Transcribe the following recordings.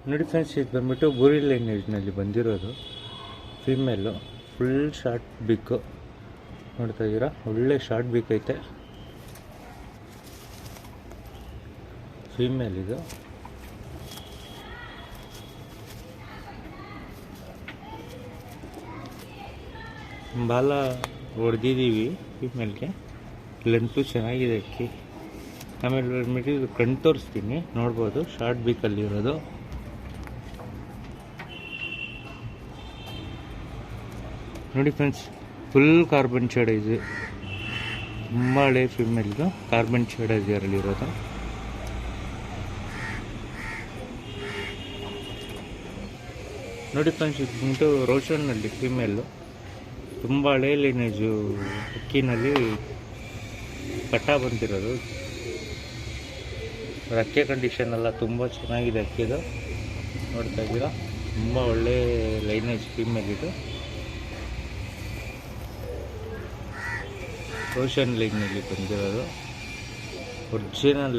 ನೋಡಿ ಫ್ರೆಂಡ್ಸ್, ಇದು ಬಂದ್ಬಿಟ್ಟು ಬೂರಿ ಲೈನೇಜ್ನಲ್ಲಿ ಬಂದಿರೋದು ಫೀಮೇಲು. ಫುಲ್ ಶಾರ್ಟ್ ಬಿಕ್ಕು ನೋಡ್ತಾ ಇದ್ದೀರಾ, ಒಳ್ಳೆ ಶಾರ್ಟ್ ಬಿಕ್ ಐತೆ ಫೀಮೇಲ್. ಇದು ಬಾಲ ಹೊಡೆದಿದ್ದೀವಿ ಫೀಮೇಲ್ಗೆ, ಲೆಂತು ಚೆನ್ನಾಗಿದೆ ಅಕ್ಕಿ. ಆಮೇಲೆ ಬಂದ್ಬಿಟ್ಟು ಇದು ಕಣ್ಣು ತೋರಿಸ್ತೀನಿ, ನೋಡ್ಬೋದು ಶಾರ್ಟ್ ಬೀಕಲ್ಲಿರೋದು. ನೋಡಿ ಫ್ರೆಂಡ್ಸ್, ಫುಲ್ ಕಾರ್ಬನ್ ಶೇಡೈಸು, ತುಂಬ ಹಳೆ ಫೀಮೇಲ್ದು ಕಾರ್ಬನ್ ಶೇಡೈಸ್ ಇದರಲ್ಲಿರೋದು. ನೋಡಿ ಫ್ರೆಂಡ್ಸ್, ಇದು ಬಂದ್ಬಿಟ್ಟು ರೋಷನ್ನಲ್ಲಿ ಫೀಮೇಲು, ತುಂಬ ಹಳೆ ಲೈನೇಜು ಅಕ್ಕಿನಲ್ಲಿ ಕಟ್ಟ ಬಂದಿರೋದು. ರೆಕ್ಕೆ ಕಂಡೀಷನ್ ಎಲ್ಲ ತುಂಬ ಚೆನ್ನಾಗಿದೆ ಅಕ್ಕಿದು, ನೋಡ್ತಾ ಇದ್ದೀರಾ. ತುಂಬ ಒಳ್ಳೆ ಲೈನೇಜ್ ಫೀಮೇಲ್ ಇದು. ರೋಷನ್ ಲೈನ್ನಲ್ಲಿ ಬಂದಿರೋದು, ಒರಿಜಿನಲ್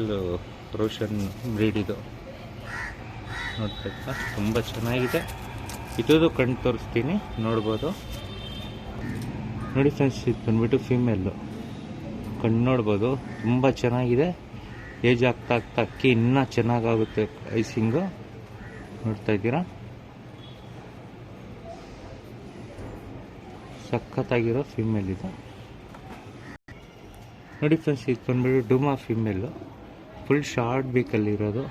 ರೋಷನ್ ಬ್ರೀಡ್ ಇದು. ನೋಡ್ತಾ ಇದ್ದೀರಾ, ತುಂಬ ಚೆನ್ನಾಗಿದೆ. ಇದು ಕಣ್ಣು ತೋರಿಸ್ತೀನಿ, ನೋಡ್ಬೋದು. ನೋಡಿ ಫ್ರೆಂಡ್ಸ್, ಇದು ಬಂದ್ಬಿಟ್ಟು ಫೀಮೇಲು, ಕಣ್ಣು ನೋಡ್ಬೋದು, ತುಂಬ ಚೆನ್ನಾಗಿದೆ. ಏಜ್ ಆಗ್ತಾ ಆಗ್ತಾ ಅಕ್ಕಿ ಇನ್ನೂ ಚೆನ್ನಾಗಾಗುತ್ತೆ ಐಸಿಂಗು. ನೋಡ್ತಾ ಇದ್ದೀರಾ, ಸಖತ್ತಾಗಿರೋ ಫೀಮೇಲ್ ಇದು. ನೋಡಿ ಫ್ರೆಂಡ್ಸ್, ಇದು ಬಂದ್ಬಿಟ್ಟು ಡೂಮಾ ಫೀಮೇಲು, ಫುಲ್ ಶಾರ್ಟ್ ಬೀಕಲ್ಲಿರೋದು.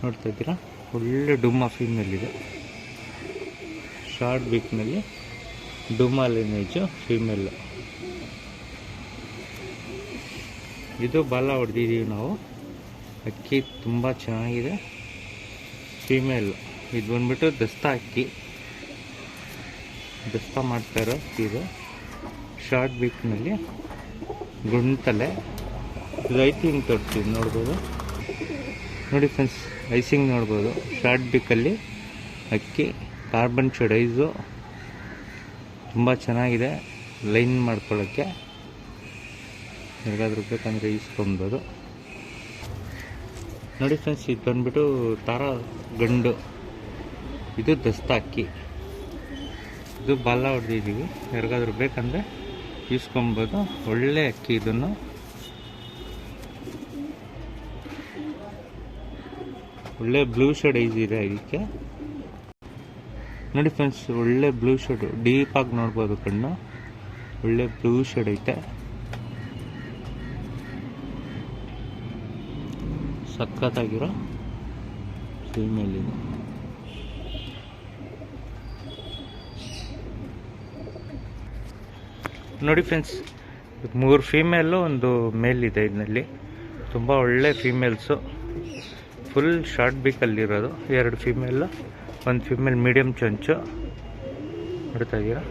ನೋಡ್ತಾ ಇದ್ದೀರಾ, ಒಳ್ಳೆ ಡೂಮಾ ಫೀಮೇಲ್ ಇದು. ಶಾರ್ಟ್ ಬೀಕ್ನಲ್ಲಿ ಡೂಮಾ ಲೈನೇಜು ಫೀಮೇಲು. ಇದು ಬಾಲ ಹೊಡೆದಿದ್ದೀವಿ ನಾವು, ಅಕ್ಕಿ ತುಂಬ ಚೆನ್ನಾಗಿದೆ ಫೀಮೇಲು. ಇದು ಬಂದ್ಬಿಟ್ಟು ದಸ್ತಾ ಅಕ್ಕಿ, ದಸ್ತಾ ಮಾಡ್ತಾಯಿರೋ ಅಕ್ಕಿ ಇದು. ಶಾರ್ಟ್ ಬೀಕ್ನಲ್ಲಿ ಗುಂಟಲೆ ಇದು ಐಸಿಂಗ್ ತೋರಿಸ್ತೀವಿ, ನೋಡ್ಬೋದು. ನೋಡಿ ಫ್ರೆಂಡ್ಸ್, ಐಸಿಂಗ್ ನೋಡ್ಬೋದು. ಶಾರ್ಟ್ ಬೀಕಲ್ಲಿ ಅಕ್ಕಿ, ಕಾರ್ಬನ್ ಶೇಡೈಸು ತುಂಬ ಚೆನ್ನಾಗಿದೆ. ಲೈನ್ ಮಾಡ್ಕೊಳ್ಳೋಕ್ಕೆ ಯಾರಿಗಾದ್ರೂ ಬೇಕಂದರೆ ಈಸ್ಕೊಬೋದು. ನೋಡಿ ಫ್ರೆಂಡ್ಸ್, ಇದು ಬಂದ್ಬಿಟ್ಟು ತಾರಾ ಗಂಡು, ಇದು ದಸ್ತಾ ಅಕ್ಕಿ. ಇದು ಬಾಲ ಹೊಡೆದಿದ್ದೀವಿ, ಯಾರಿಗಾದ್ರೂ ಬೇಕಂದರೆ ಈಸ್ಕೊಬೋದು. ಒಳ್ಳೆ ಅಕ್ಕಿ ಇದನ್ನು. ಒಳ್ಳೆ ಬ್ಲೂ ಶೇಡ್ ಇದೆ ಇದಕ್ಕೆ. ನೋಡಿ ಫ್ರೆಂಡ್ಸ್, ಒಳ್ಳೆ ಬ್ಲೂ ಶೇಡು, ಡೀಪಾಗಿ ನೋಡ್ಬೋದು ಕಣ್ಣು, ಒಳ್ಳೆ ಬ್ಲೂ ಶೇಡ್ ಐತೆ. ಸಖತ್ತಾಗಿರೋ ಫೀಮೇಲ್ ಇದು. ನೋಡಿ ಫ್ರೆಂಡ್ಸ್, 3 ಫೀಮೇಲು, ಒಂದು ಮೇಲ್ ಇದೆ ಇದರಲ್ಲಿ. ತುಂಬ ಒಳ್ಳೆ ಫೀಮೇಲ್ಸು, ಫುಲ್ ಶಾರ್ಟ್ ಬೀಕಲ್ಲಿರೋದು. 2 ಫೀಮೇಲು, 1 ಫೀಮೇಲ್ ಮೀಡಿಯಮ್ ಚೊಂಚು. ನೋಡ್ತಾ ಇದ್ದೀರಾ,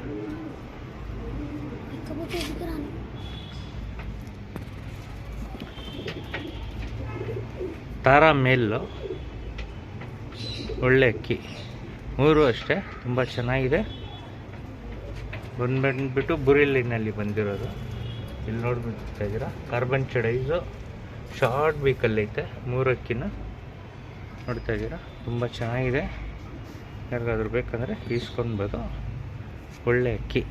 ತಾರಾ ಮೇಲು, ಒಳ್ಳೆ ಅಕ್ಕಿ. 3 ಅಷ್ಟೇ, ತುಂಬ ಚೆನ್ನಾಗಿದೆ. ಬಂದ್ಬಿಟ್ಟು ಬುರಿ ಲೈನಲ್ಲಿ ಬಂದಿರೋದು. ಇಲ್ಲಿ ನೋಡ್ಬಿಡ್ತಾ ಇದ್ದೀರಾ, ಕಾರ್ಬನ್ ಶೇಡೈಸು, ಶಾರ್ಟ್ ಬೀಕಲ್ಲೈತೆ 3 ಅಕ್ಕಿನ. ನೋಡ್ತಾ ಇದ್ದೀರಾ, ತುಂಬ ಚೆನ್ನಾಗಿದೆ. ಯಾರಿಗಾದ್ರೂ ಬೇಕಂದರೆ ಈಸ್ಕೊಬೋದು. ಒಳ್ಳೆ ಅಕ್ಕಿ.